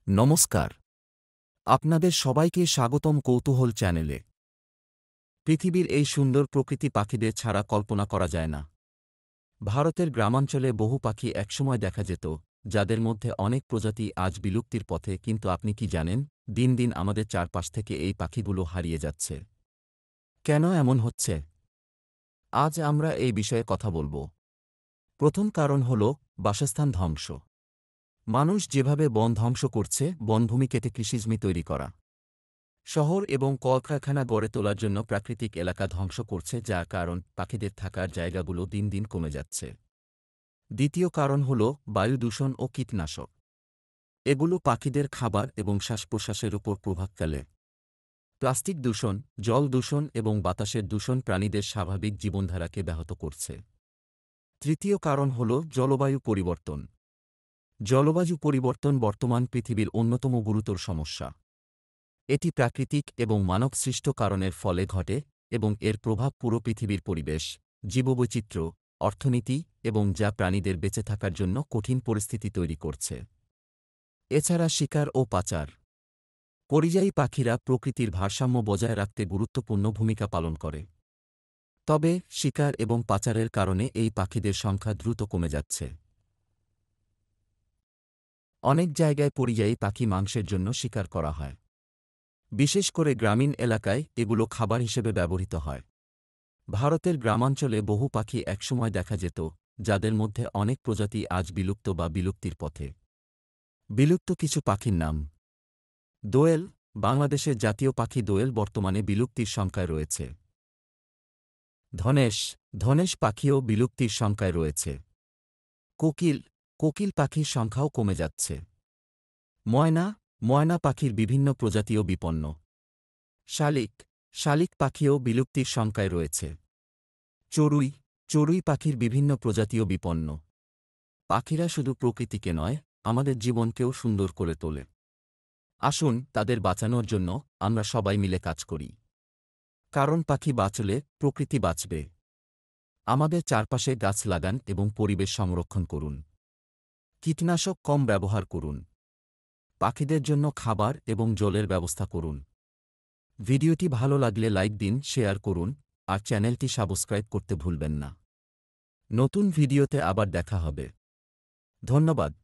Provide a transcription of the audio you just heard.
নমস্কার, আপনাদের সবাইকে স্বাগতম কৌতূহল চ্যানেলে। পৃথিবীর এই সুন্দর প্রকৃতি পাখিদের ছাড়া কল্পনা করা যায় না। ভারতের গ্রামাঞ্চলে বহু পাখি একসময় দেখা যেত, যাদের মধ্যে অনেক প্রজাতি আজ বিলুপ্তির পথে। কিন্তু আপনি কি জানেন, দিন দিন আমাদের চারপাশ থেকে এই পাখিগুলো হারিয়ে যাচ্ছে। কেন এমন হচ্ছে? আজ আমরা এই বিষয়ে কথা বলব। প্রথম কারণ হল বাসস্থান ধ্বংস। মানুষ যেভাবে বন ধ্বংস করছে, বনভূমি কেটে কৃষিজমি তৈরি করা, শহর এবং কলকারখানা গড়ে তোলার জন্য প্রাকৃতিক এলাকা ধ্বংস করছে, যার কারণ পাখিদের থাকার জায়গাগুলো দিন দিন কমে যাচ্ছে। দ্বিতীয় কারণ হল বায়ু দূষণ ও কীটনাশক। এগুলো পাখিদের খাবার এবং শ্বাস-প্রশ্বাসের উপর প্রভাব ফেলে। প্লাস্টিক দূষণ, জল দূষণ এবং বাতাসের দূষণ প্রাণীদের স্বাভাবিক জীবনধারাকে ব্যাহত করছে। তৃতীয় কারণ হল জলবায়ু পরিবর্তন। জলবায়ু পরিবর্তন বর্তমান পৃথিবীর অন্যতম গুরুতর সমস্যা। এটি প্রাকৃতিক এবং মানবসৃষ্ট কারণের ফলে ঘটে এবং এর প্রভাব পুরো পৃথিবীর পরিবেশ, জীববৈচিত্র্য, অর্থনীতি এবং যা প্রাণীদের বেঁচে থাকার জন্য কঠিন পরিস্থিতি তৈরি করছে। এছাড়া শিকার ও পাচার। পরিযায়ী পাখিরা প্রকৃতির ভারসাম্য বজায় রাখতে গুরুত্বপূর্ণ ভূমিকা পালন করে। তবে শিকার এবং পাচারের কারণে এই পাখিদের সংখ্যা দ্রুত কমে যাচ্ছে। অনেক জায়গায় পরিযায়ী পাখি মাংসের জন্য শিকার করা হয়। বিশেষ করে গ্রামীণ এলাকায় এগুলো খাবার হিসেবে ব্যবহৃত হয়। ভারতের গ্রামাঞ্চলে বহু পাখি একসময় দেখা যেত, যাদের মধ্যে অনেক প্রজাতি আজ বিলুপ্ত বা বিলুপ্তির পথে। বিলুপ্ত কিছু পাখির নাম: দোয়েল। বাংলাদেশের জাতীয় পাখি দোয়েল বর্তমানে বিলুপ্তির শঙ্কায় রয়েছে। ধনেশ। ধনেশ পাখিও বিলুপ্তির শঙ্কায় রয়েছে। কোকিল। কোকিল পাখির সংখ্যাও কমে যাচ্ছে। ময়না। ময়না পাখির বিভিন্ন প্রজাতিও বিপন্ন। শালিক। শালিক পাখিও বিলুপ্তির শঙ্কায় রয়েছে। চড়ুই। চড়ুই পাখির বিভিন্ন প্রজাতিও বিপন্ন। পাখিরা শুধু প্রকৃতিকে নয়, আমাদের জীবনকেও সুন্দর করে তোলে। আসুন তাদের বাঁচানোর জন্য আমরা সবাই মিলে কাজ করি। কারণ পাখি বাঁচলে প্রকৃতি বাঁচবে। আমাদের চারপাশে গাছ লাগান এবং পরিবেশ সংরক্ষণ করুন। কীটনাশক কম ব্যবহার করুন। পাখিদের জন্য খাবার এবং জলের ব্যবস্থা করুন। ভিডিওটি ভালো লাগলে লাইক দিন, শেয়ার করুন, আর চ্যানেলটি সাবস্ক্রাইব করতে ভুলবেন না। নতুন ভিডিওতে আবার দেখা হবে। ধন্যবাদ।